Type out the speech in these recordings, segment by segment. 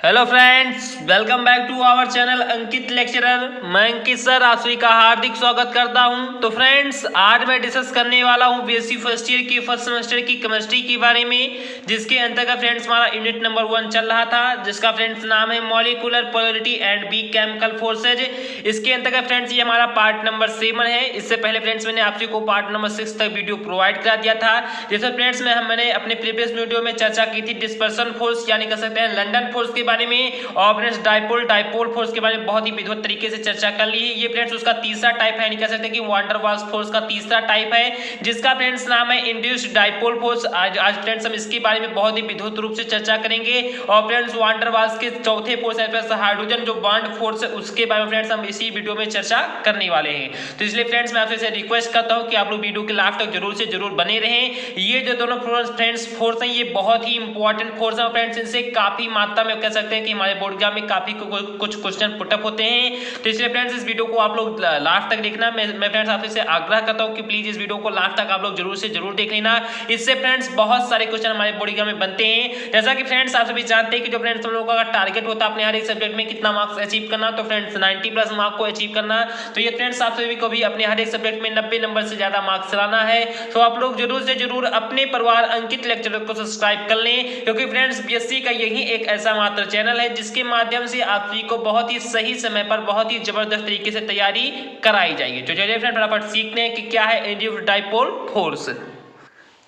Hello friends, welcome back to our channel Ankit lecturer. मैं Ankit sir आप सभी का हार्दिक स्वागत करता हूं। तो फ्रेंड्स, आज मैं डिस्कस करने वाला हूं बीएससी फर्स्ट ईयर की फर्स्ट सेमेस्टर की केमिस्ट्री के बारे में, जिसके अंतर्गत फ्रेंड्स हमारा यूनिट नंबर 1 चल रहा था, जिसका फ्रेंड्स नाम है molecular polarity and B chemical forces. इसके अंतर्गत फ्रेंड्स ये हमारा पार्ट नंबर 7 है। इससे पहले फ्रेंड्स मैंने आप सभी को पार्ट नंबर 6 तक वीडियो प्रोवाइड करा दिया था, जिसमें फ्रेंड्स मैंने अपने प्रीवियस वीडियो में चर्चा की थी डिस्पर्सन फोर्स यानी कह सकते हैं लंदन फोर्स के बारे में, और फ्रेंड्स डाइपोल फोर्स के बारे में बहुत ही विधिवत तरीके से चर्चा कर ली है। ये फ्रेंड्स उसका तीसरा टाइप है, यानी कह सकते हैं कि वान डर वाल्स फोर्स का तीसरा टाइप है, जिसका फ्रेंड्स नाम है इंड्यूस्ड डाइपोल फोर्स। आज फ्रेंड्स हम इसके बारे में बहुत ही विधिवत रूप से चर्चा करेंगे। और फ्रेंड्स वान डर वाल्स के चौथे फोर्स है हाइड्रोजन जो बॉन्ड फोर्स है, उसके बारे में फ्रेंड्स हम इसी वीडियो में चर्चा करने वाले हैं। तो इसलिए फ्रेंड्स मैं आपसे रिक्वेस्ट करता हूं कि आप लोग वीडियो के लास्ट तक जरूर से जरूर बने रहें। ये जो दोनों फ्रेंड्स फोर्स हैं, ये बहुत ही इंपॉर्टेंट फोर्स है फ्रेंड्स। इनसे काफी मात्रा में कह सकते हैं कि हमारे बोर्ड एग्जाम में काफी कुछ क्वेश्चन पुटअप होते हैं। तो इसलिए फ्रेंड्स इस वीडियो को आप लोग लास्ट तक देखना। मैं फ्रेंड्स आपसे आग्रह करता हूं कि प्लीज इस वीडियो को लास्ट तक आप लोग जरूर से जरूर देख लेना। इससे फ्रेंड्स बहुत सारे क्वेश्चन हमारे बोर्ड एग्जाम में बनते हैं। जैसा कि फ्रेंड्स आप सभी जानते हैं कि जो फ्रेंड्स हम लोगों का टारगेट होता है अपने हर एक सब्जेक्ट में कितना मार्क्स अचीव करना, तो फ्रेंड्स 90+ मार्क को अचीव करना। तो ये फ्रेंड्स आप सभी को भी अपने हर एक सब्जेक्ट में 90 नंबर से ज्यादा मार्क्स लाना है। तो आप लोग जरूर से जरूर अपने परिवार अंकित लेक्चरर को सब्सक्राइब कर लें, क्योंकि फ्रेंड्स बीएससी का यही एक ऐसा मात्र चैनल है जिसके माध्यम से आप सभी को बहुत ही सही समय पर बहुत ही जबरदस्त तरीके से तैयारी कराई जाएगी। तो चलिए फ्रेंड्स फटाफट सीखते हैं कि क्या है इंड्यूस्ड डाइपोल फोर्स।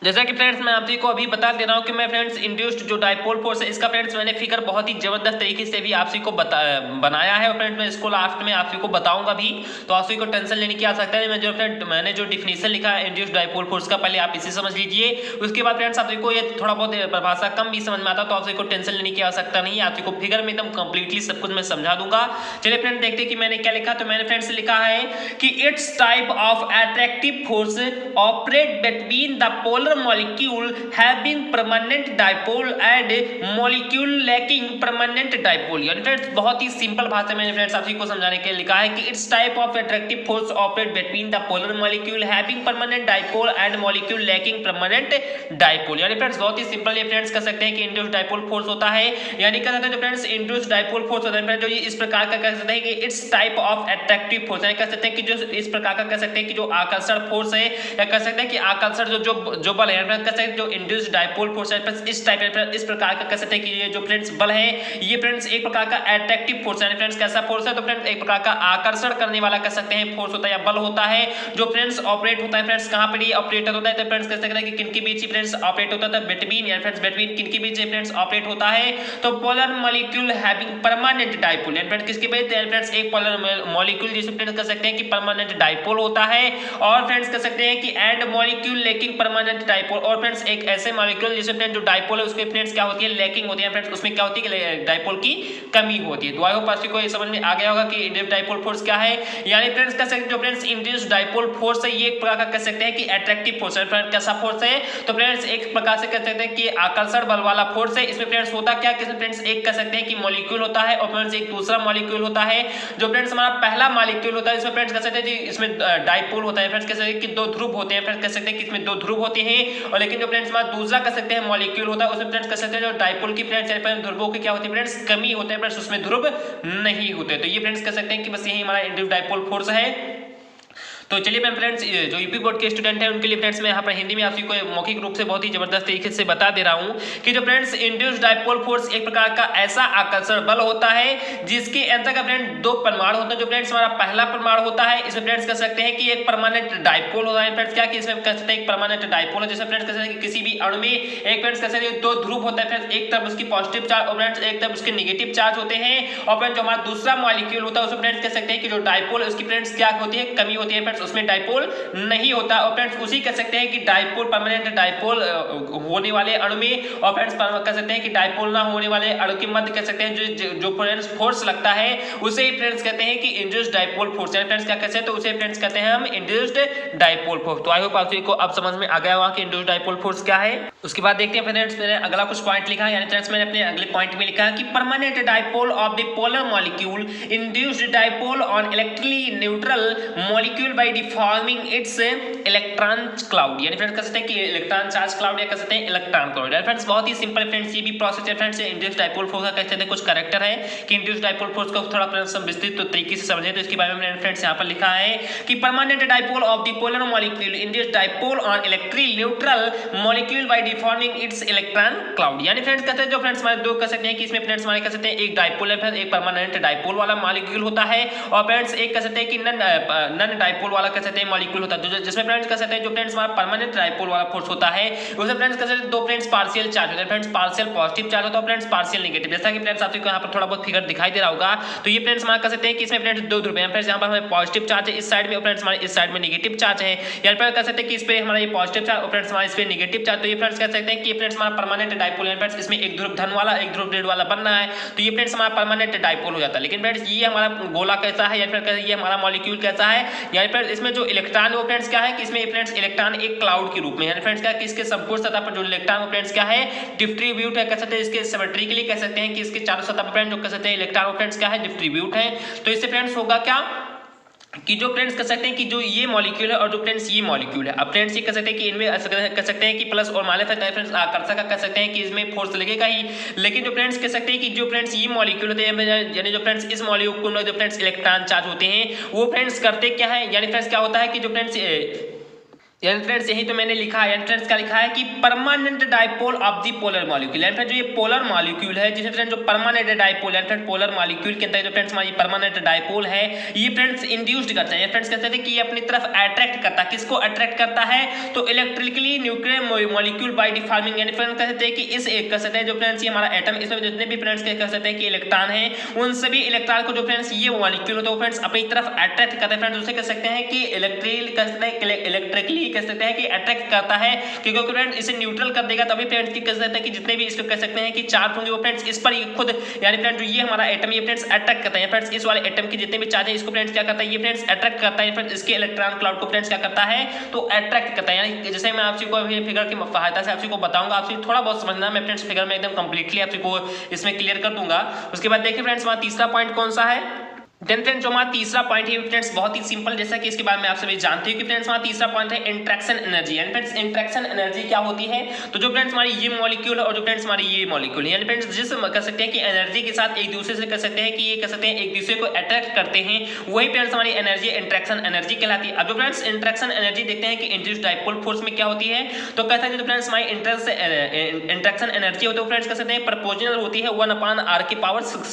जैसा कि फ्रेंड्स मैं आप सभी को अभी बता दे रहा हूं कि मैं फ्रेंड्स इंड्यूस्ड जो डाइपोल फोर्स है, इसका फ्रेंड्स मैंने फिगर बहुत ही जबरदस्त तरीके से भी आप सभी को बनाया है। और फ्रेंड्स मैं इसको लास्ट में आप सभी को बताऊंगा भी, तो आप सभी को टेंशन लेने की आवश्यकता है। मैंने जो डिफिनेशन लिखा है इंड्यूस्ड डाइपोल फोर्स का, पहले आप इसे समझ लीजिए। उसके बाद फ्रेंड्स आप सभी को ये थोड़ा बहुत परिभाषा कम भी समझ में आता, तो आप सभी को टेंशन लेने की आवश्यकता नहीं है। आप सभी को फिगर में एकदम कंप्लीटली सब कुछ मैं समझा दूंगा। चलिए फ्रेंड्स देखते हैं कि मैंने क्या लिखा। तो मैंने फ्रेंड्स लिखा है कि it's type of attractive force operate between the polar molecule having permanent dipole and molecule lacking permanent dipole। यानी फ्रेंड्स बहुत ही सिंपल भाषा में फ्रेंड्स आप सभी को समझाने के लिए लिखा है कि it's type of attractive force operate between the polar molecule having permanent dipole and molecule lacking permanent dipole. यानी फ्रेंड्स बहुत ही सिंपल ये फ्रेंड्स कह सकते हैं कि इंड्यूस्ड डाइपोल फोर्स होता है, यानी कह सकते हैं जो फ्रेंड्स इंड्यूस्ड डाइपोल फोर्स होता है फ्रेंड्स, जो ये इस प्रकार का कह सकते हैं कि it's type of attractive force, यानी कह सकते हैं कि जो इस प्रकार का कह सकते हैं कि जो आकर्षण फोर्स है, या कह सकते हैं कि आकर्षण जो बल है जो इंड्यूस्ड डाइपोल फोर्स है इस टाइप इस प्रकार का कह सकते हैं कि ये जो फ्रेंड्स बल है, ये फ्रेंड्स एक प्रकार का अट्रैक्टिव फोर्स है। फ्रेंड्स कैसा फोर्स है, तो फ्रेंड्स एक प्रकार का आकर्षण करने वाला कह सकते हैं फोर्स होता है या बल होता है, जो फ्रेंड्स ऑपरेट होता है। फ्रेंड्स कहां पर ये ऑपरेटर होता है, तो फ्रेंड्स कह सकते हैं कि किनके बीच ही फ्रेंड्स ऑपरेट होता है, बिटवीन या फ्रेंड्स बिटवीन किनके बीच फ्रेंड्स ऑपरेट होता है, तो polar molecule having permanent dipole. Friends किसके बीच फ्रेंड्स एक पोलर मॉलिक्यूल जिसमें फ्रेंड्स कह सकते हैं कि परमानेंट डाइपोल होता है, और फ्रेंड्स कह सकते हैं कि and molecule lacking permanent dipole, और फ्रेंड्स एक ऐसे मॉलिक्यूल जिसमें फ्रेंड्स जो डाइपोल है उसके फ्रेंड्स क्या होती है, लैकिंग होती है। फ्रेंड्स उसमें क्या होती है, डाइपोल की कमी होती है। तो आई होप आप को ये समझ में आ गया होगा कि इंड्यूस्ड डाइपोल फोर्स क्या है। यानी फ्रेंड्स कह सकते हैं जो फ्रेंड्स इंड्यूस्ड डाइपोल फोर्स है, ये एक प्रकार का कह सकते हैं कि अट्रैक्टिव फोर्स है। फ्रेंड्स कैसा फोर्स है, तो फ्रेंड्स एक प्रकार से कह सकते हैं कि आकर्षण बल वाला फोर्स है। इसमें फ्रेंड्स होता क्या कि फ्रेंड्स एक कह सकते हैं कि मॉलिक्यूल होता है, और फ्रेंड्स एक दूसरा मॉलिक्यूल होता है। जो फ्रेंड्स हमारा पहला मॉलिक्यूल होता है इसमें फ्रेंड्स कह सकते हैं कि इसमें डाइपोल होता है। फ्रेंड्स कह सकते हैं कि दो ध्रुव होते हैं। फ्रेंड्स कह सकते हैं कि इसमें दो ध्रुव होते हैं, और लेकिन जो फ्रेंड्स हमारा दूसरा कह सकते हैं मॉलिक्यूल होता है उसमें फ्रेंड्स कह सकते हैं जो डाइपोल की फ्रेंड्स ध्रुवों की क्या होती है फ्रेंड्स, कमी होते हैं। फ्रेंड्स उसमें ध्रुव नहीं होते। तो ये फ्रेंड्स कह सकते हैं कि बस यही हमारा इंड्यूस्ड डाइपोल फोर्स है। तो चलिए मैं फ्रेंड्स जो यूपी बोर्ड के स्टूडेंट हैं उनके लिए फ्रेंड्स मैं यहाँ पर हिंदी में आप सभी को मौखिक रूप से बहुत ही जबरदस्त तरीके से बता दे रहा हूँ कि जो फ्रेंड्स इंड्यूस्ड डाइपोल फोर्स एक प्रकार का ऐसा आकर्षण बल होता है जिसके अंतर्गत फ्रेंड्स दो परमाणु होते हैं। जो फ्रेंड्स हमारा पहला परमाणु होता है इसमें फ्रेंड्स कह सकते हैं कि एक परमानेंट डाइपोल होता है। फ्रेंड्स क्या कि इसमें कह सकते हैं एक परमानेंट डाइपोल है, जैसे फ्रेंड्स कह सकते हैं कि किसी भी अणु में एक फ्रेंड्स कह सकते हैं दो ध्रुव होता है। फ्रेंड्स एक तरफ उसकी पॉजिटिव चार्ज और फ्रेंड्स एक तरफ उसके नेगेटिव चार्ज होते हैं, और फ्रेंड्स जो हमारा दूसरा मॉलिक्यूल होता है उसमें फ्रेंड्स कह सकते हैं कि जो डाइपोल है उसकी फ्रेंड्स क्या होती है, कमी होती है। फ्रेंड्स उसमें डाइपोल नहीं होता, और फ्रेंड्स उसी कह सकते हैं कि डाइपोल परमानेंट डाइपोल होने वाले अणु में, और फ्रेंड्स कह सकते हैं कि डाइपोल ना होने वाले अणु के मध्य कह सकते हैं जो फ्रेंड्स फोर्स लगता है उसे फ्रेंड्स कहते हैं कि इंड्यूस्ड डाइपोल फोर्स। फ्रेंड्स क्या कहते हैं, तो उसे फ्रेंड्स कहते हैं हम इंड्यूस्ड डाइपोल फोर्स। तो आई होप आप सभी को अब समझ में आ गया होगा कि इंड्यूस्ड डाइपोल फोर्स क्या है। उसके बाद देखते हैं फ्रेंड्स मैंने अगला कुछ पॉइंट लिखा है, यानी फ्रेंड्स मैंने अपने अगले पॉइंट में लिखा है कि permanent dipole of the polar molecule induced dipole on electrically neutral molecule by deforming it's electron cloud, यानी फ्रेंड्स कह सकते हैं कि इलेक्ट्रॉन चार्ज क्लाउड या कह सकते हैं इलेक्ट्रॉन क्लाउड। फ्रेंड्स बहुत ही सिंपल फ्रेंड्स ये भी प्रोसेस है फ्रेंड्स। इंड्यूस्ड डाइपोल फोर्स का कह सकते हैं कुछ कैरेक्टर है कि इंड्यूस्ड डाइपोल फोर्स को थोड़ा विस्तृत तरीके से समझे तो इसके बारे में फ्रेंड्स यहाँ पर लिखा है कि permanent dipole of the polar molecule induced dipole on electric neutral molecule by deforming it's electron cloud. यानी फ्रेंड्स कहते हैं जो फ्रेंड्स हमारे दो कह सकते हैं कि इसमें फ्रेंड्स हमारे कह सकते हैं एक डाइपोल है, एक परमानेंट डाइपोल वाला मॉलिक्यूल होता है और फ्रेंड्स एक कह सकते हैं कि नन डाइपोल वाला कह सकते हैं मॉलिक्यूल होता है, जिसमें फ्रेंड्स कह सकते हैं जो फ्रेंड्स हमारा परमानेंट डाइपोल वाला फोर्स होता है उसमें फ्रेंड्स कह सकते हैं दो फ्रेंड्स पार्शियल चार्ज होता है, फ्रेंड्स पार्शियल पॉजिटिव चार्ज होता है, फ्रेंड्स पार्शियल नेगेटिव। जैसा कि फ्रेंड्स आपको यहाँ पर थोड़ा बहुत फिगर दिखाई दे रहा होगा तो ये फ्रेंड्स हमारा कह सकते हैं कि इसमें फ्रेंड्स दो ध्रुव हैं, फ्रेंड्स यहाँ पर हमें पॉजिटिव चार्ज है इस साइड में, फ्रेंड्स हमारे इस साइड में नेगेटिव चार्ज है। यहाँ पर कह सकते हैं कि इस पे हमारा ये पॉजिटिव चार्ज और फ्रेंड्स हमारा इस पे नेगेटिव चार्ज। तो ये फ्रेंड्स कह सकते हैं कि फ्रेंड्स हमारा परमानेंट डाइपोल है, फ्रेंड्स इसमें एक ध्रुव धन वाला एक ध्रुव ऋण वाला बन रहा है तो ये फ्रेंड्स हमारा परमानेंट डाइपोल हो जाता है। लेकिन फ्रेंड्स ये हमारा गोला कैसा है या फिर ये हमारा मॉलिक्यूल कैसा है, यानी फ्रेंड्स इसमें जो इलेक्ट्रॉन है वो फ्रेंड्स क्या है कि इसमें फ्रेंड्स इलेक्ट्रॉन एक क्लाउड के रूप में, यानी फ्रेंड्स क्या है कि इसके संपूर्ण सतह पर जो इलेक्ट्रॉन वो फ्रेंड्स क्या है डिस्ट्रीब्यूट है, कह सकते हैं इसके सिमेट्रिकली कह सकते हैं कि इसके चारों सतह पर फ्रेंड्स जो कह सकते हैं इलेक्ट्रॉन वो फ्रेंड्स क्या है डिस्ट्रीब्यूट है। तो इससे फ्रेंड्स होगा क्या कि जो फ्रेंड्स कह सकते हैं कि जो ये मॉलिक्यूल है और जो फ्रेंड्स ये मॉलिक्यूल है, अब फ्रेंड्स ये कह सकते हैं कि इनमें कह सकते हैं कि प्लस और माइनस है फ्रेंड्स आकर्षक का कह सकते हैं कि इसमें फोर्स लगेगा ही। लेकिन जो फ्रेंड्स कह सकते हैं कि जो फ्रेंड्स ये मॉलिक्यूल होते हैं यानी जो फ्रेंड्स इस मॉलिक्यूल में जो फ्रेंड्स इलेक्ट्रॉन चार्ज होते हैं वो फ्रेंड्स करते क्या है, यानी फ्रेंड्स क्या होता है कि जो फ्रेंड्स यानी फ्रेंड्स यही तो मैंने लिखा है, यानी फ्रेंड्स क्या लिखा है कि permanent dipole of the polar molecule, यानी फ्रेंड्स जो ये पोलर मॉलिक्यूल है जिसमें फ्रेंड्स जो परमानेंट डाइपोल यानी फ्रेंड्स पोलर मॉलिक्यूल के अंदर जो फ्रेंड्स हमारी परमानेंट डाइपोल है ये फ्रेंड्स इंड्यूस्ड करता है, फ्रेंड्स कहते हैं कि ये अपनी तरफ अट्रैक्ट करता है। किसको अट्रैक्ट करता है तो electrically nuclear molecule by deforming, यानी फ्रेंड्स कहते हैं कि इस एक कह सकते हैं जो फ्रेंड्स ये हमारा एटम इसमें जितने भी फ्रेंड्स कह सकते हैं कि इलेक्ट्रॉन है उन सभी इलेक्ट्रॉन को जो फ्रेंड्स ये मॉलिक्यूल होता है फ्रेंड्स अपनी तरफ अट्रैक्ट करते हैं। फ्रेंड्स उसे कह सकते हैं कि इलेक्ट्रिकली कह सकते हैं कि अट्रैक्ट करता है क्योंकि फ्रेंड्स इसे न्यूट्रल कर देगा तभी फ्रेंड्स की कह सकते हैं कि जितने भी इसको कह सकते हैं कि चार्ज होंगे वो फ्रेंड्स इस पर खुद, यानी फ्रेंड्स जो ये हमारा एटम ये फ्रेंड्स अट्रैक्ट करता है, फ्रेंड्स इस वाले एटम के जितने भी चार्ज है इसको फ्रेंड्स क्या करता है ये फ्रेंड्स अट्रैक्ट करता है, फ्रेंड्स इसके इलेक्ट्रॉन क्लाउड को फ्रेंड्स क्या करता है तो अट्रैक्ट करता है। यानी जैसे मैं आपसे को फिगर की सहायता से आपसे को बताऊंगा, आपसे थोड़ा बहुत समझना, मैं फ्रेंड्स फिगर में एकदम कंप्लीटली आपसे को इसमें क्लियर कर दूंगा। उसके बाद देखिए फ्रेंड्स हमारा तीसरा पॉइंट कौन सा है, देन फ्रेंड्स जो हमारा तीसरा पॉइंट है फ्रेंड्स बहुत ही सिंपल, जैसा कि इसके बारे में आप सभी जानते हो कि फ्रेंड्स हमारा तीसरा पॉइंट है इंटरेक्शन एनर्जी। यानी फ्रेंड्स इंटरेक्शन एनर्जी क्या होती है तो जो फ्रेंड्स हमारी ये मॉलिक्यूल है और जो फ्रेंड्स हमारी ये मॉलिक्यूल है यानी फ्रेंड्स जिस कह सकते हैं कि एनर्जी के साथ एक दूसरे से कह सकते हैं कि ये कह सकते हैं एक दूसरे को अट्रैक्ट करते हैं वही फ्रेंड्स हमारी एनर्जी इंटरेक्शन एनर्जी कहलाती है। अब जो फ्रेंड्स इंटरेक्शन एनर्जी देखते हैं कि इंड्यूस्ड डाइपोल फोर्स में क्या होती है तो कहते हैं जो फ्रेंड्स हमारी इंटरेक्शन एनर्जी होती है फ्रेंड्स कह सकते हैं प्रोपोर्शनल होती है 1/r⁴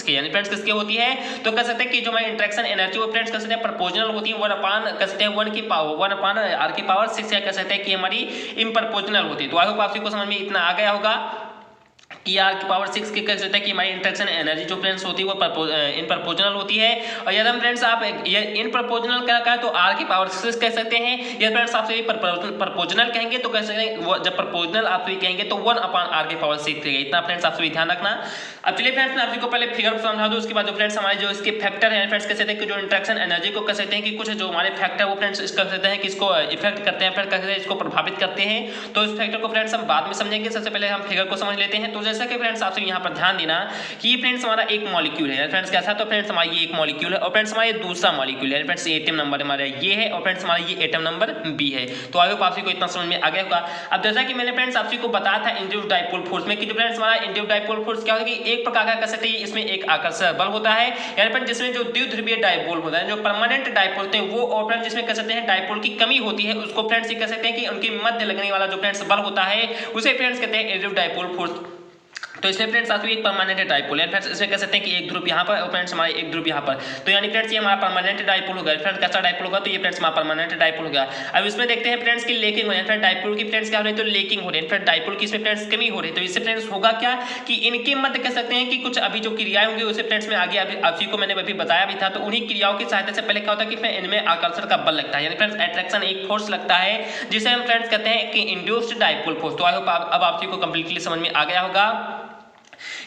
के, यानी फ्रेंड्स किसके होती है तो कह सकते हैं कि जो हमारी इंटरेक्शन एनर्जी वो फ्रेंड्स कह सकते हैं प्रोपोर्शनल होती है 1/r⁴ या कह सकते हैं कि हमारी इम्प्रोपोर्शनल होती है। तो आई होप आप सबको समझ में इतना आ गया होगा कि r⁴ के कह सकते हैं कि हमारी इंटरेक्शन एनर्जी जो फ्रेंड्स होती है वो इन प्रोपोर्शनल होती है। और यदि हम फ्रेंड्स आप ये इन प्रोपोर्शनल क्या कहा तो r⁴ कह सकते हैं, यदि फ्रेंड्स आप सभी प्रोपोर्शनल कहेंगे तो कह सकते हैं जब प्रोपोर्शनल आप सभी कहेंगे तो 1/r⁴ रहेगा। इतना फ्रेंड्स आप सभी ध्यान रखना। अब चलिए फ्रेंड्स मैं आपको पहले फिगर समझा दूं, उसके बाद जो फ्रेंड्स हमारे जो इसके फैक्टर हैं फ्रेंड्स कह सकते हैं कि जो इंटरेक्शन एनर्जी को कह सकते हैं कि कुछ जो हमारे फैक्टर वो फ्रेंड्स कह सकते हैं कि इसको इफेक्ट करते हैं, फिर कह सकते हैं इसको प्रभावित करते हैं। तो इस फैक्टर को फ्रेंड्स हम बाद में समझेंगे, सबसे पहले हम फिगर को समझ लेते हैं। तो जैसा कि फ्रेंड्स आप यहाँ पर ध्यान देना कि फ्रेंड्स हमारा एक मॉलिक्यूल है फ्रेंड्स कैसा, तो फ्रेंड्स हमारा ये एक मॉलिक्यूल है और फ्रेंड्स हमारा दूसरा मॉलिक्यूल है फ्रेंड्स एटम नंबर हमारा ये है और फ्रेंड्स हमारा ये एटम नंबर बी है। तो आई होप आपको इतना समझ में आ गया होगा। अब जैसा कि मैंने फ्रेंड्स आपको बताया था इंड्यूस्ड डाइपोल फोर्स में कि जो फ्रेंड्स हमारा इंड्यूस्ड डाइपोल फोर्स क्या होता है कि एक प्रकार का कह सकते हैं इसमें एक आकर्षक बल होता है, यानी फ्रेंड्स जिसमें जो द्विध्रुवीय डाइपोल होता है जो परमानेंट डाइपोल होते हैं वो, और फ्रेंड्स जिसमें कह सकते हैं डाइपोल की कमी होती है उसको फ्रेंड्स ये कह सकते हैं कि उनके मध्य लगने वाला जो फ्रेंड्स बल होता है उसे फ्रेंड्स कहते हैं इंड्यूस्ड डाइपोल फोर्स। तो इसमें फ्रेंड्स आपको एक परमानेंट डाइपोल है फ्रेंड्स, इसमें कह सकते हैं कि एक ध्रुव यहाँ पर और फ्रेंड्स हमारे एक ध्रुव यहाँ पर, तो यानी फ्रेंड्स ये हमारा परमानेंट डाइपोल होगा। फ्रेंड्स कैसा डाइपोल होगा तो ये फ्रेंड्स हमारा परमानेंट डाइपोल होगा। अब इसमें देखते हैं फ्रेंड्स की लेकिंग हो रही है, फ्रेंड्स डाइपोल की फ्रेंड्स क्या हो रही है तो लेकिंग हो रही है, फ्रेंड्स डाइपोल की इसमें फ्रेंड्स कमी हो रही है। तो इससे फ्रेंड्स होगा क्या कि इनके मध्य कह सकते हैं कि कुछ अभी जो क्रियाएं होंगी उसे फ्रेंड्स में आगे आप को मैंने अभी बताया भी था। तो उन्हीं क्रियाओं की सहायता से पहले क्या होता है कि इनमें आकर्षण का बल लगता है, यानी फ्रेंड्स अट्रैक्शन एक फोर्स लगता है जिसे हम फ्रेंड्स कहते हैं कि इंड्यूस्ड डाइपोल फोर्स। तो आई होप अब आप को कंप्लीटली समझ में आ गया होगा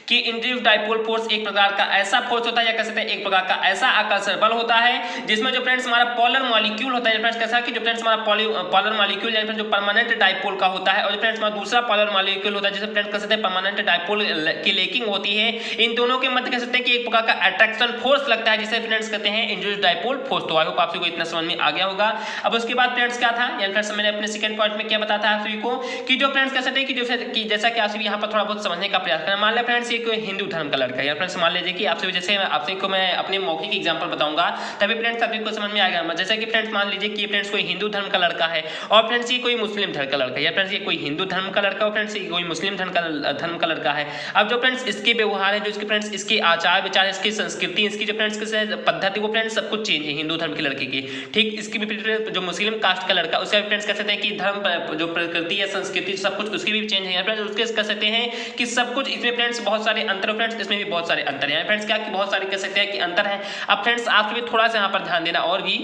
कि इंड्यूस्ड डाइपोल फोर्स एक प्रकार का ऐसा फोर्स होता है, या कह सकते हैं एक प्रकार का ऐसा आकर्षण बल होता है जिसमें जो फ्रेंड्स हमारा पोलर मॉलिक्यूल होता है, फ्रेंड्स कैसा कि जो फ्रेंड्स हमारा पोलर मॉलिक्यूल या जो परमानेंट डाइपोल का होता है, और जो फ्रेंड्स हमारा दूसरा पोलर मॉलिक्यूल होता है जिसे फ्रेंड्स कह सकते हैं परमानेंट डाइपोल की लेकिंग होती है, इन दोनों के मध्य कह सकते हैं कि एक प्रकार का अट्रैक्शन फोर्स लगता है जिसे फ्रेंड्स कहते हैं इंड्यूस्ड डाइपोल फोर्स। तो आई होप आप सभी को इतना समझ में आ गया होगा। अब उसके बाद फ्रेंड्स क्या था, या फ्रेंड्स मैंने अपने सेकंड पॉइंट में क्या बताया था आप सभी को कि जो फ्रेंड्स कह सकते हैं कि जैसा कि आप सभी यहाँ पर थोड़ा बहुत समझने का प्रयास करें। मान लें फ्रेंड्स ये कोई हिंदू धर्म का लड़का है, या फ्रेंड्स मान लीजिए कि आप सभी जैसे आप सभी को मैं अपने मौखिक एग्जांपल बताऊंगा तभी फ्रेंड्स सभी को समझ में आएगा। जैसे कि फ्रेंड्स मान लीजिए कि फ्रेंड्स कोई हिंदू धर्म का लड़का है और फ्रेंड्स ये कोई मुस्लिम धर्म का लड़का है, या फ्रेंड्स ये कोई हिंदू धर्म का लड़का और फ्रेंड्स ये कोई मुस्लिम धर्म का लड़का है। अब जो फ्रेंड्स इसके व्यवहार है, जो इसके फ्रेंड्स इसके आचार विचार, इसकी संस्कृति, इसकी जो फ्रेंड्स पद्धति, वो फ्रेंड्स सब कुछ चेंज है हिंदू धर्म के लड़के की। ठीक इसकी विपरीत जो मुस्लिम कास्ट का लड़का, उसका फ्रेंड्स कह सकते हैं कि धर्म जो प्रकृति या संस्कृति सब कुछ उसकी भी चेंज है। फ्रेंड्स उसके कह सकते हैं कि सब कुछ इसमें फ्रेंड्स बहुत सारे अंतर, फ्रेंड्स इसमें भी बहुत सारे अंतर है फ्रेंड्स, क्या कि बहुत सारे कह सकते हैं कि अंतर है। अब फ्रेंड्स आप भी थोड़ा सा यहाँ पर ध्यान देना और भी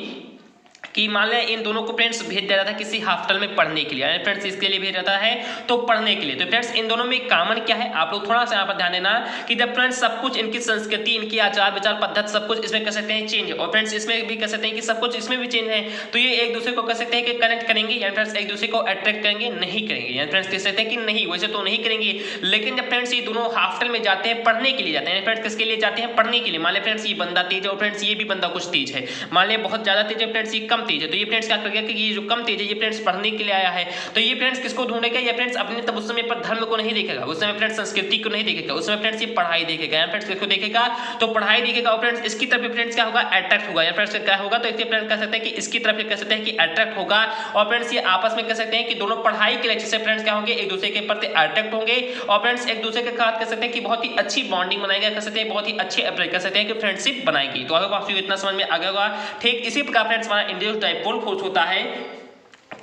कि मान लें इन दोनों को फ्रेंड्स भेज दिया जाता है किसी हॉस्टल में पढ़ने के लिए, फ्रेंड्स इसके लिए भेज जाता है तो पढ़ने के लिए। तो फ्रेंड्स इन दोनों में कॉमन क्या है, आप लोग थोड़ा सा यहाँ पर ध्यान देना कि जब फ्रेंड्स सब कुछ इनकी संस्कृति, इनकी आचार विचार पद्धति सब कुछ इसमें कह सकते हैं चेंज है, और फ्रेंड्स इसमें भी कह सकते हैं कि सब कुछ इसमें भी चेंज है, तो ये एक दूसरे को कह सकते हैं कि कनेक्ट करेंगे, या फ्रेंड्स एक दूसरे को अट्रैक्ट करेंगे, नहीं करेंगे, या फ्रेंड्स कह सकते हैं कि नहीं वैसे तो नहीं करेंगे। लेकिन जब फ्रेंड्स ये दोनों हॉस्टल में जाते हैं पढ़ने के लिए जाते हैं, फ्रेंड्स किसके लिए जाते हैं, पढ़ने के लिए। मान लें फ्रेंड्स ये बंदा तेज है और फ्रेंड्स ये भी बंदा कुछ तेज है, मान लें बहुत ज्यादा तेज है, फ्रेंड्स ये कम तेज है, तो ये फ्रेंड्स क्या करेगा कि ये जो कम तेज है ये फ्रेंड्स पढ़ने के लिए आया है, तो ये फ्रेंड्स किसको ढूंढेगा, ये फ्रेंड्स अपने तब उस समय पर धर्म को नहीं देखेगा, उस समय फ्रेंड्स संस्कृति को नहीं देखेगा, उस समय फ्रेंड्स ये पढ़ाई देखेगा, फ्रेंड्स किसको देखेगा, तो पढ़ाई देखेगा, और फ्रेंड्स इसकी तरफ फ्रेंड्स क्या होगा, अट्रैक्ट होगा, या फ्रेंड्स क्या होगा, तो इसके फ्रेंड्स कह सकते हैं कि इसकी तरफ कह सकते हैं कि अट्रैक्ट होगा, और फ्रेंड्स ये आपस में कह सकते हैं कि दोनों पढ़ाई के लिए से फ्रेंड्स क्या होंगे, एक दूसरे के प्रति अट्रैक्ट होंगे, और फ्रेंड्स एक दूसरे के साथ कह सकते हैं कि बहुत ही अच्छी बॉन्डिंग बनाएगा, कह सकते हैं बहुत ही अच्छे कह सकते हैं कि फ्रेंडशिप बनाएगी। तो आप सभी को इतना समझ में आ गया होगा। ठीक इसी प्रकार फ्रेंड्स हमारा इंड्यूस्ड डाइपोल फोर्स होता है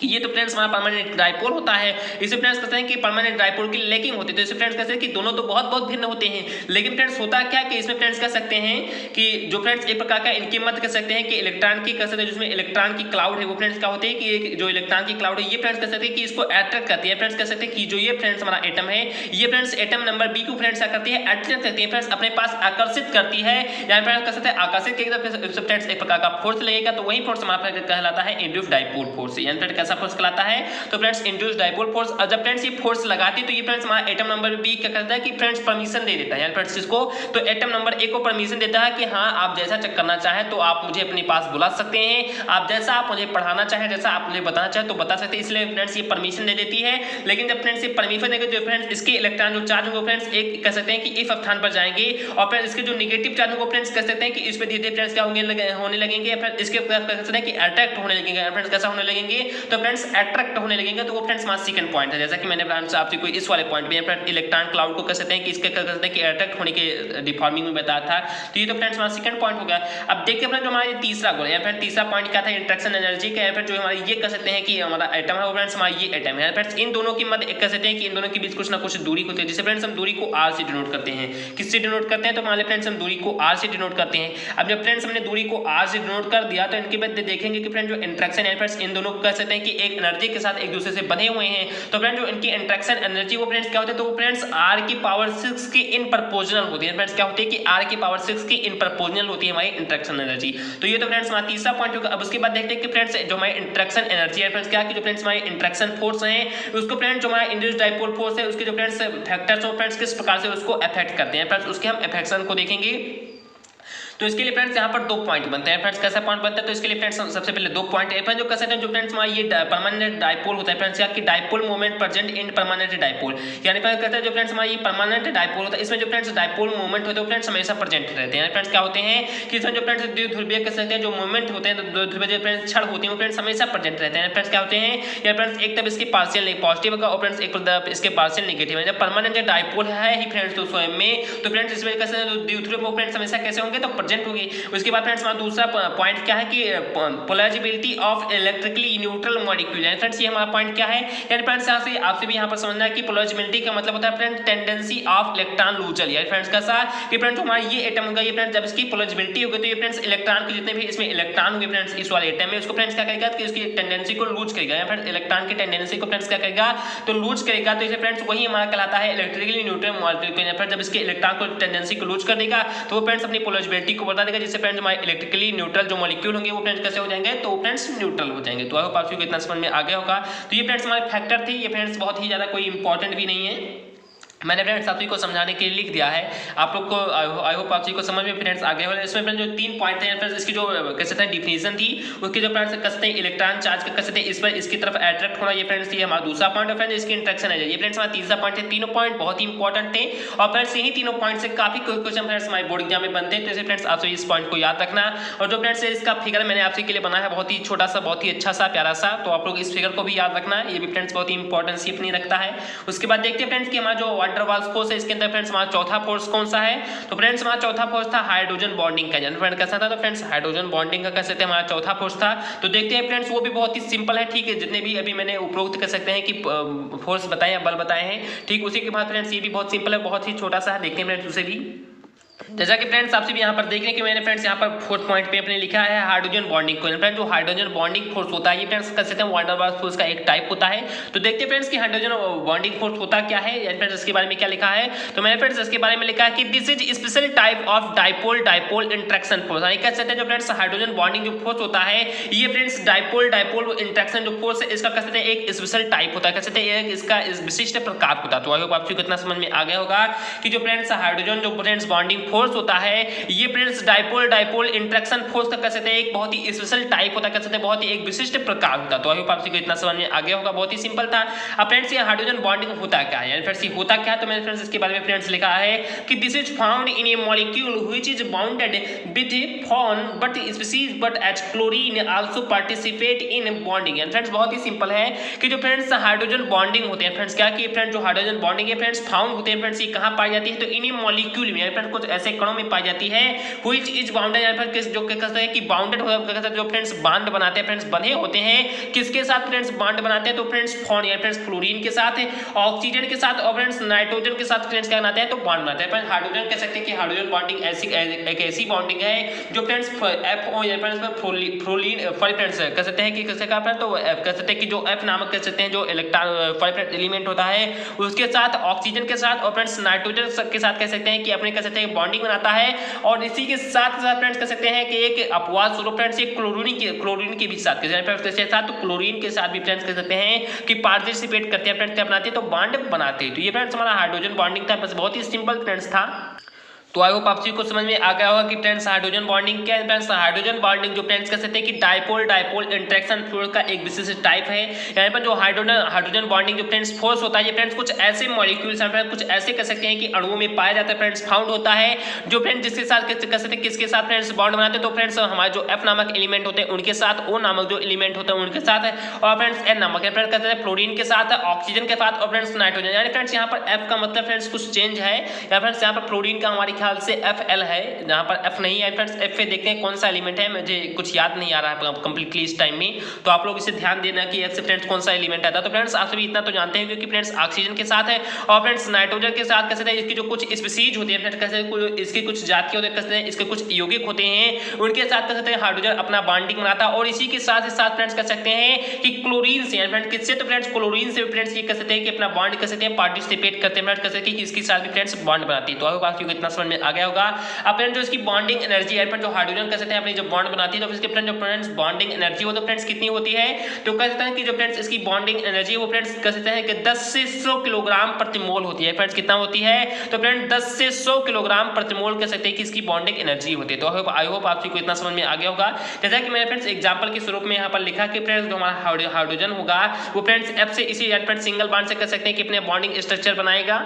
कि ये तो फ्रेंड्स हमारा परमानेंट डाइपोल होता है, इसे फ्रेंड्स कहते हैं कि परमानेंट डाइपोल की लेकिंग होती है, तो इसे फ्रेंड्स कहते हैं कि दोनों तो बहुत भिन्न होते हैं, लेकिन फ्रेंड्स होता क्या कि इसमें फ्रेंड्स कह सकते हैं कि जो फ्रेंड्स एक प्रकार का इनके मध्य कह सकते हैं कि इलेक्ट्रॉन की कह सकते हैं जिसमें इलेक्ट्रॉन की क्लाउड है, वो फ्रेंड्स क्या होते हैं कि जो इलेक्ट्रॉन की क्लाउड है ये फ्रेंड्स कह सकते हैं कि इसको अट्रैक्ट करती है, फ्रेंड्स कह सकते हैं कि जो ये फ्रेंड्स हमारा एटम है ये फ्रेंड्स एटम नंबर बी को फ्रेंड्स क्या करती है, अट्रैक्ट करती है, फ्रेंड्स अपने पास आकर्षित करती है, या फ्रेंड्स कह सकते हैं आकर्षित की फ्रेंड्स एक प्रकार का फोर्स लगेगा, तो वही फोर्स हमारा कहलाता है इंड्यूस्ड डाइपोल फोर्स, यानी फ्रेंड्स कैसा फोर्स कहलाता है, तो फ्रेंड्स इंड्यूस्ड डाइपोल फोर्स। जब फ्रेंड्स ये फोर्स लगाती है तो ये फ्रेंड्स हमारा एटम नंबर बी क्या करता है कि फ्रेंड्स परमिशन दे देता है, यानी फ्रेंड्स इसको तो एटम नंबर ए को परमिशन देता है कि हाँ आप जैसा चेक करना चाहें तो आप मुझे अपने पास बुला सकते हैं, आप जैसा आप मुझे पढ़ाना चाहें, जैसा आप मुझे बताना चाहें तो बता सकते हैं, इसलिए फ्रेंड्स ये परमिशन दे देती है। लेकिन जब फ्रेंड्स ये परमिशन देंगे जो फ्रेंड्स इसके इलेक्ट्रॉन जो चार्ज होंगे फ्रेंड्स एक कह सकते हैं कि इस स्थान पर जाएंगे, और फिर इसके जो नेगेटिव चार्ज होंगे फ्रेंड्स कह सकते हैं कि इस पे धीरे-धीरे फ्रेंड्स क्या होने लगेंगे, फिर इसके कह सकते हैं कि अट्रैक्ट होने लगेंगे, फ्रेंड्स कैसा होने लगेंगे, तो फ्रेंड्स अट्रैक्ट होने लगेंगे, तो वो फ्रेंड्स हमारा सेकंड पॉइंट है। जैसा कि मैंने फ्रेंड्स आपसे कोई इस वाले पॉइंट में फ्रेंड्स इलेक्ट्रॉन क्लाउड को कह सकते हैं कि इसके कह सकते हैं कि अट्रैक्ट होने के डिफॉर्मिंग में बताया था, तो ये तो फ्रेंड्स हमारा सेकंड पॉइंट हो गया। अब देखते हैं फ्रेंड्स जो हमारा तीसरा गोल है, फ्रेंड्स तीसरा पॉइंट क्या था, इंटरेक्शन एनर्जी का, फ्रेंड्स जो हमारा ये कह सकते हैं कि हमारा एटम है वो फ्रेंड्स हमारा ये एटम है, फ्रेंड्स इन दोनों के मध्य कह सकते हैं कि इन दोनों के बीच कुछ ना कुछ दूरी होती है, जिसे फ्रेंड्स हम दूरी को r से डिनोट करते हैं, किससे डिनोट करते हैं, तो मान लें फ्रेंड्स हम दूरी को r से डिनोट करते हैं। अब जब फ्रेंड्स हमने दूरी को r से डिनोट कर दिया तो इनके बाद देखेंगे कि फ्रेंड्स जो इंटरेक्शन है फ्रेंड्स इन दोनों को कह सकते हैं कि एक एनर्जी के साथ एक दूसरे से बंधे हुए हैं, तो फ्रेंड्स जो इनकी इंटरेक्शन एनर्जी वो फ्रेंड्स क्या होती है, तो वो फ्रेंड्स r की पावर 6 के इन प्रोपोर्शनल होती है, फ्रेंड्स क्या होती है कि r की पावर 6 के इन प्रोपोर्शनल होती है हमारी इंटरेक्शन एनर्जी। तो ये तो फ्रेंड्स हमारा तीसरा पॉइंट होगा। अब उसके बाद देखते हैं कि फ्रेंड्स जो हमारी इंटरेक्शन एनर्जी है फ्रेंड्स क्या कि जो फ्रेंड्स हमारी इंटरेक्शन फोर्स है उसको फ्रेंड्स जो हमारा इंड्यूस्ड डाइपोल फोर्स है उसके जो फ्रेंड्स फैक्टर्स हो फ्रेंड्स किस प्रकार से उसको अफेक्ट करते हैं, फ्रेंड्स उसके हम इफेक्शन को देखेंगे। तो इसके लिए फ्रेंड्स यहाँ पर दो पॉइंट बनते हैं, फ्रेंड्स कैसा पॉइंट बनता है, तो इसके लिए फ्रेंड्स सबसे पहले दो पॉइंट है फ्रेंड्स जो कह सकते हैं जो फ्रेंड्स हमारा ये परमानेंट डाइपोल होता है फ्रेंड्स क्या कि dipole moment present in permanent dipole, यानी फ्रेंड्स कहते हैं जो फ्रेंड्स हमारा ये परमानेंट डाइपोल होता है इसमें जो फ्रेंड्स डाइपोल मोमेंट होते हैं फ्रेंड्स हमेशा प्रेजेंट रहते हैं, फ्रेंड्स क्या होते हैं कि इसमें जो फ्रेंड्स द्विध्रुवीय कह सकते हैं जो मोमेंट होते हैं द्विध्रुवीय जो फ्रेंड्स क्षण होते हैं वो फ्रेंड्स हमेशा प्रेजेंट रहते हैं, फ्रेंड्स क्या होते हैं या फ्रेंड्स एक तरफ इसके पार्शियल पॉजिटिव होगा और फ्रेंड्स एक तरफ इसके पार्शियल नेगेटिव है। जब परमानेंट डाइपोल है ही फ्रेंड्स तो स्वयं में तो फ्रेंड्स इसमें कैसे द्विध्रुव फ्रेंड्स हमेशा कैसे होंगे तो प्रेजेंट होगी। उसके बाद फ्रेंड्स हमारा दूसरा पॉइंट क्या है कि polarisability of electrically neutral molecule. यानी फ्रेंड्स ये हमारा पॉइंट क्या है, यानी फ्रेंड्स यहाँ से आपसे भी यहाँ पर समझना है कि पोलराइजेबिलिटी का मतलब होता है फ्रेंड्स टेंडेंसी ऑफ इलेक्ट्रॉन लूजल। यानी फ्रेंड्स कैसा कि फ्रेंड्स हमारा ये एटम होगा, ये फ्रेंड्स जब इसकी पोलराइजेबिलिटी होगी तो ये फ्रेंड्स इलेक्ट्रॉन के जितने भी इसमें इलेक्ट्रॉन होंगे फ्रेंड्स इस वाले एटम में, उसको फ्रेंड्स क्या करेगा कि उसकी टेंडेंसी को लूज करेगा। या फ्रेंड्स इलेक्ट्रॉन की टेंडेंसी को फ्रेंड्स क्या करेगा तो लूज करेगा। तो इसे फ्रेंड्स वही हमारा कहलाता है इलेक्ट्रिकली न्यूट्रल मॉलिक्यूल। जब इसके इलेक्ट्रॉन को टेंडेंसी को लूज कर देगा तो वो फ्रेंड्स अपनी पोलराइजेबिलिटी को बता देगा, जिससे फ्रेंड्स हमारे इलेक्ट्रिकली न्यूट्रल जो मॉलिक्यूल होंगे वो फ्रेंड्स कैसे हो जाएंगे तो फ्रेंड्स न्यूट्रल हो जाएंगे। तो आई होप आपको इतना समझ में आ गया होगा। तो ये फ्रेंड्स हमारे फैक्टर थे, ये फ्रेंड्स बहुत ही ज्यादा कोई इंपॉर्टेंट भी नहीं है, मैंने फ्रेंड्स आप सभी को समझाने के लिए लिख दिया है। आप लोग को आई होप आप सभी को समझ में फ्रेंड्स आगे वाले इसमें फ्रेंड्स जो 3 पॉइंट थे फ्रेंड्स, इसकी जो कह सकते हैं डिफिनेशन थी उसकी जो फ्रेंड्स कह सकते हैं इलेक्ट्रॉन चार्ज का कह सकते हैं इस पर इसकी तरफ अट्रैक्ट होना, ये फ्रेंड्स ये हमारा दूसरा पॉइंट है। फ्रेंड्स इसकी इंटरेक्शन है, ये फ्रेंड्स हमारा तीसरा पॉइंट है। तीनों पॉइंट बहुत ही इंपॉर्टेंट थे और फ्रेंड्स यही तीनों पॉइंट से काफी क्वेश्चन फ्रेंड्स हमारे बोर्ड एग्जाम में बनते हैं। तो इसे फ्रेंड्स आप सभी इस पॉइंट को याद रखना। और जो फ्रेंड्स इसका फिगर मैंने आपसे के लिए बनाया है बहुत ही छोटा सा, बहुत ही अच्छा सा, प्यारा सा, तो आप लोग इस फिगर को भी याद रखना, ये भी फ्रेंड्स बहुत ही इंपॉर्टेंस अपनी रखता है। उसके बाद देखते हैं फ्रेंड्स कि हमारा जो वाटर वाल्व फोर्स है इसके अंदर फ्रेंड्स हमारा चौथा फोर्स कौन सा है, तो फ्रेंड्स हमारा चौथा फोर्स था हाइड्रोजन बॉन्डिंग का। फ्रेंड कैसा था तो फ्रेंड्स हाइड्रोजन बॉन्डिंग का कह सकते हैं हमारा चौथा फोर्स था। तो देखते हैं फ्रेंड्स वो भी बहुत ही सिंपल है, ठीक है, जितने भी अभी मैंने उपरोक्त कर सकते हैं कि फोर्स बताए या बल बताए हैं, ठीक उसी के बाद फ्रेंड्स ये भी बहुत सिंपल है, बहुत ही छोटा सा है, देखते हैं फ्रेंड्स उसे भी। जैसा कि फ्रेंड्स आपसे भी यहाँ पर देख रहे हैं कि मैंने फ्रेंड्स यहाँ पर 4th पॉइंट पे अपने लिखा है हाइड्रोजन बॉन्डिंग को। फ्रेंड्स जो हाइड्रोजन बॉन्डिंग फोर्स होता है ये फ्रेंड्स कह सकते हैं वाटर वाल्व फोर्स का एक टाइप होता है। तो देखते हैं फ्रेंड्स कि हाइड्रोजन बॉन्डिंग फोर्स होता क्या है, या फ्रेंड्स इसके बारे में क्या लिखा है, तो मैंने फ्रेंड्स इसके बारे में लिखा है कि this is special type of dipole dipole interaction force. यानी कह सकते हैं जो फ्रेंड्स हाइड्रोजन बॉन्डिंग जो फोर्स होता है ये फ्रेंड्स डाइपोल डाइपोल इंटरेक्शन जो फोर्स है इसका कह सकते हैं एक स्पेशल टाइप होता है, कह सकते हैं इसका विशिष्ट प्रकार होता है। तो आई होप आपको कितना समझ में आ गया होगा कि जो फ्रेंड्स हाइड्रोजन जो फ्रेंड्स बॉन्डिंग फोर्स होता है ये friends dipole dipole interaction force का कह सकते हैं एक बहुत ही स्पेशल टाइप होता है, कह सकते हैं बहुत ही एक विशिष्ट प्रकार होता है। तो आई होप आपको इतना समझ में आ गया होगा, बहुत ही सिंपल था। अब फ्रेंड्स ये हाइड्रोजन बॉन्डिंग होता क्या है, फ्रेंड्स ये होता क्या है, तो मैंने फ्रेंड्स इसके बारे में फ्रेंड्स लिखा है कि this is found in a molecule which is bounded with form but species but as chlorine also participate in bonding. Friends बहुत ही सिंपल है कि जो फ्रेंड्स हाइड्रोजन बॉन्डिंग होते हैं फ्रेंड्स क्या कि फ्रेंड्स जो हाइड्रोजन बॉन्डिंग है फ्रेंड्स फाउंड होते हैं फ्रेंड्स ये कहां पाई जाती है, तो इन ए मॉलिक्यूल में फ्रेंड्स कुछ ऐसे कणों में पाई जाती है व्हिच इज बाउंडेड, या फिर किस जो कहते हैं कि बाउंडेड हो कहते हैं जो फ्रेंड्स बांड बनाते हैं फ्रेंड्स बंधे होते हैं किसके साथ फ्रेंड्स बांड बनाते हैं, तो फ्रेंड्स फॉर्म या फ्रेंड्स क्लोरीन के साथ ऑक्सीजन के साथ और फ्रेंड्स नाइट्रोजन के साथ फ्रेंड्स क्या बनाते हैं तो बांड बनाते हैं। फ्रेंड्स हाइड्रोजन कह सकते हैं कि हाइड्रोजन बॉन्डिंग ऐसी एक ऐसी बॉन्डिंग है जो फ्रेंड्स FO या फ्रेंड्स फ्लोरीन फ्रेंड्स कह सकते हैं कि कैसे का तो कह सकते हैं कि जो F नामक कह सकते हैं जो इलेक्ट्रॉन एलिमेंट होता है उसके साथ ऑक्सीजन के साथ और फ्रेंड्स नाइट्रोजन के साथ कह सकते हैं कि अपने कह सकते हैं बॉन्डिंग बनाता है। और इसी के साथ साथ फ्रेंड्स कह सकते हैं कि एक अपवाद स्वरूप फ्रेंड्स एक क्लोरीन के भी साथ तो क्लोरीन के साथ भी फ्रेंड्स कह सकते हैं कि पार्टिसिपेट करते हैं फ्रेंड्स क्या बनाते हैं तो बॉन्ड बनाते हैं। तो ये फ्रेंड्स हमारा हाइड्रोजन बॉन्डिंग था, बस बहुत ही सिंपल फ्रेंड्स था। तो आई होप आप सभी को समझ में आ गया होगा कि फ्रेंड्स हाइड्रोजन बॉन्डिंग क्या है। फ्रेंड्स हाइड्रोजन बॉन्डिंग जो फ्रेंड्स कह सकते हैं कि डाइपोल डाइपोल इंटरेक्शन फोर्स का एक विशिष्ट टाइप है। यहाँ पर जो हाइड्रोजन बॉन्डिंग जो फ्रेंड्स फोर्स होता है ये फ्रेंड्स कुछ ऐसे मॉलिक्यूल्स हैं फ्रेंड्स कुछ ऐसे कह सकते हैं कि अणुओं में पाया जाता है फ्रेंड्स फाउंड होता है जो फ्रेंड्स जिसके साथ कह सकते हैं किसके साथ फ्रेंड्स बॉन्ड बनाते हैं तो फ्रेंड्स हमारे जो F नामक एलिमेंट होते हैं उनके साथ, O नामक जो एलिमेंट होते हैं उनके साथ और फ्रेंड्स N नामक है फ्रेंड्स कहते हैं फ्लोरीन के साथ ऑक्सीजन के साथ और फ्रेंड्स नाइट्रोजन। यानी फ्रेंड्स यहाँ पर F का मतलब फ्रेंड्स कुछ चेंज है या फ्रेंड्स यहाँ पर फ्लोरीन का हमारे ख्याल से FL है, जहां पर F नहीं है फ्रेंड्स। F पे देखते हैं कौन सा एलिमेंट है, मुझे कुछ याद नहीं आ रहा है कंप्लीटली इस टाइम में, तो आप लोग इसे ध्यान देना कि F से फ्रेंड्स कौन सा एलिमेंट आता है। तो फ्रेंड्स आप सभी इतना तो जानते हैं क्योंकि फ्रेंड्स ऑक्सीजन के साथ है और फ्रेंड्स नाइट्रोजन के साथ कह सकते हैं इसकी जो कुछ स्पीशीज होती है फ्रेंड्स कह सकते हैं इसकी कुछ जातियां होती है, कह सकते हैं इसके कुछ यौगिक होते हैं उनके साथ कह सकते हैं हाइड्रोजन अपना बॉन्डिंग बनाता है। और इसी के साथ फ्रेंड्स कह सकते हैं कि क्लोरीन से फ्रेंड्स किससे तो फ्रेंड्स क्लोरीन से फ्रेंड्स ये कह सकते हैं कि अपना बॉन्ड कह सकते हैं पार्टिसिपेट करते हैं फ्रेंड्स कह सकते हैं कि इसके साथ भी फ्रेंड्स बॉन्ड बनाती है। तो आई होप इतना समझ में आ गया होगा। अब फ्रेंड्स जो इसकी बॉन्डिंग एनर्जी है जो हाइड्रोजन कह सकते हैं अपनी जो बॉन्ड बनाती है तो इसके फ्रेंड्स जो फ्रेंड्स बॉन्डिंग एनर्जी हो तो फ्रेंड्स कितनी होती है, तो कह सकते हैं कि जो फ्रेंड्स इसकी बॉन्डिंग एनर्जी वो फ्रेंड्स कह सकते हैं कि 10 से 100 किलोग्राम प्रति मोल होती है। फ्रेंड्स कितना होती है, तो फ्रेंड्स 10 से 100 किलोग्राम प्रति मोल कह सकते हैं कि इसकी बॉन्डिंग एनर्जी होती है। तो आई होप आप सबको इतना समझ में आ गया होगा। जैसा कि मैंने फ्रेंड्स एग्जांपल के स्वरूप में यहाँ पर लिखा कि फ्रेंड्स जो हमारा हाइड्रोजन होगा वो फ्रेंड्स F से इसी फ्रेंड्स सिंगल बॉन्ड से कह सकते हैं कि अपने बॉन्डिंग स्ट्रक्चर बनाएगा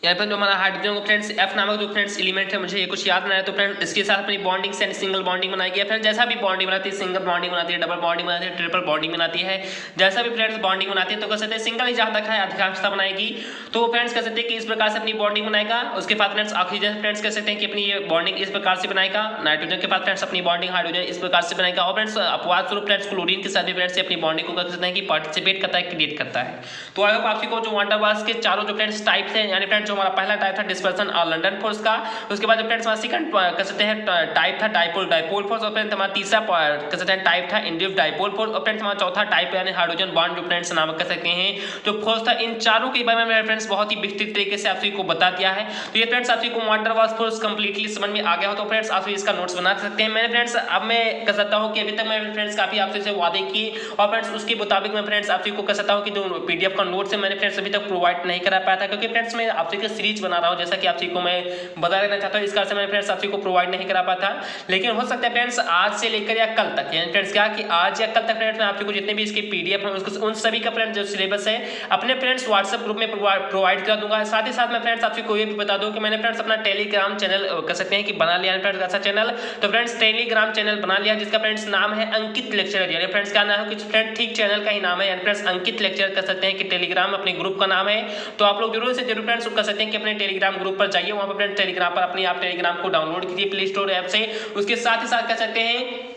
यहाँ पर जो हमारा हाइड्रोजन को फ्रेंड्स F नामक जो फ्रेंड्स एलिमेंट है, मुझे ये कुछ याद नहीं है, तो फ्रेंड्स इसके साथ अपनी बॉन्डिंग से सिंगल बॉन्डिंग बनाई गई है। फ्रेंड्स जैसा भी बॉन्डिंग बनाती है, सिंगल बॉन्डिंग बनाती है, डबल बॉन्डिंग बनाती है, ट्रिपल बॉन्डिंग बनाती है, जैसा भी फ्रेंड्स बॉन्डिंग बनाती है, तो कह सकते हैं सिंगल ही जहाँ तक है अधिकांशता बनाएगी। तो फ्रेंड्स कह सकते हैं कि इस प्रकार से अपनी बॉन्डिंग बनाएगा। उसके बाद फ्रेंड्स ऑक्सीजन फ्रेंड्स कह सकते हैं कि अपनी ये बॉन्डिंग इस प्रकार से बनाएगा। नाइट्रोजन के बाद फ्रेंड्स अपनी बॉन्डिंग हाइड्रोजन इस प्रकार से बनाएगा। और फ्रेंड्स अपवाद स्वरूप फ्रेंड्स क्लोरीन के साथ भी फ्रेंड्स अपनी बॉन्डिंग को कह सकते हैं कि पार्टिसिपेट करता है, क्रिएट करता है। तो आई होप आप सभी को जो वाटर वास के चारों जो फ्रेंड्स टाइप थे, यानी फ्रेंड्स जो हमारा पहला टाइप था डिस्पर्सन और लंडन फोर्स का, उसके बाद जो फ्रेंड्स हमारा सेकंड कह सकते हैं टाइप था डाइपोल डाइपोल फोर्स, और फ्रेंड्स हमारा तीसरा कह सकते हैं टाइप था इंड्यूस्ड डाइपोल फोर्स, और फ्रेंड्स हमारा चौथा टाइप यानी हाइड्रोजन बॉन्ड जो फ्रेंड्स नाम कह सकते हैं जो फोर्स था। इन चारों के बारे में फ्रेंड्स बहुत ही विस्तृत तरीके से आप सभी को बता दिया है। तो ये फ्रेंड्स आप सभी को वाटर वास फोर्स कंप्लीटली समझ में आ गया हो तो फ्रेंड्स आप इसका नोट्स बना सकते हैं। मैंने फ्रेंड्स अब मैं कह सकता हूं कि अभी तक मैं फ्रेंड्स काफी आपसे से वादे किए, और फ्रेंड्स उसके मुताबिक मैं फ्रेंड्स आप सभी को कह सकता हूं कि जो पीडीएफ का नोट्स है मैंने फ्रेंड्स अभी तक प्रोवाइड नहीं करा पाया था, क्योंकि फ्रेंड्स मैं आप सभी को सीरीज बना रहा हूं, जैसा कि आप सभी को मैं बता देना चाहता हूं। इस कारण से मैं फ्रेंड्स आप सभी को प्रोवाइड नहीं करा पाया था, लेकिन हो सकता है फ्रेंड्स आज से लेकर या कल तक, यानी फ्रेंड्स क्या कि आज या कल तक फ्रेंड्स मैं आप सभी को जितने भी इसके पीडीएफ है उसको उन सभी का फ्रेंड्स जो सिलेबस है अपने फ्रेंड्स व्हाट्सएप ग्रुप में प्रोवाइड करा दूंगा। साथ ही साथ मैं फ्रेंड्स आप सभी को ये भी बता दूं कि मैंने फ्रेंड्स अपना टेलीग्राम चैनल कह सकते हैं कि बना लिया है फ्रेंड्स, ऐसा चैनल। तो फ्रेंड्स टेलीग्राम चैनल बना लिया जिसका फ्रेंड्स नाम है अंकित लेक्चरर, यानी फ्रेंड्स क्या नाम है कि फ्रेंड्स ठीक चैनल का ही नाम है, यानी फ्रेंड्स अंकित लेक्चरर कह सकते हैं कि टेलीग्राम अपने ग्रुप का नाम है। तो आप लोग जरूर से जरूर फ्रेंड्स कह सकते हैं कि अपने टेलीग्राम ग्रुप पर जाइए, वहां पर फ्रेंड्स टेलीग्राम पर अपनी आप टेलीग्राम को डाउनलोड कीजिए प्ले स्टोर ऐप से। उसके साथ ही साथ कह सकते हैं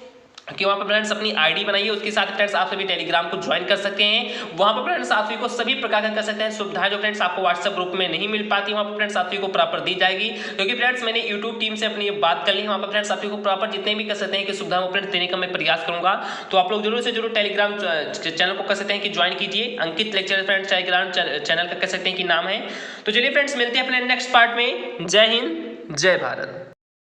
कि वहाँ पर फ्रेंड्स अपनी आईडी बनाइए, उसके साथ फ्रेंड्स आप सभी टेलीग्राम को ज्वाइन कर सकते हैं। वहाँ पर फ्रेंड्स आप सभी को सभी प्रकार का कर सकते हैं सुविधाएं जो फ्रेंड्स आपको व्हाट्सएप ग्रुप में नहीं मिल पाती, वहाँ पर फ्रेंड्स आप सभी को प्रॉपर दी जाएगी, क्योंकि फ्रेंड्स मैंने यूट्यूब टीम से अपनी बात कर ली है। वहाँ पर फ्रेंड्स आप सभी को प्रॉपर जितने भी कर सकते हैं कि सुविधा वो फ्रेंड्स देने का मैं प्रयास करूंगा। तो आप लोग जरूर से जरूर टेलीग्राम चैनल को कर सकते हैं कि ज्वाइन कीजिए। अंकित लेक्चर फ्रेंड्स टेलीग्राम चैनल का कह सकते हैं कि नाम है। तो चलिए फ्रेंड्स मिलते हैं अपने नेक्स्ट पार्ट में। जय हिंद, जय भारत।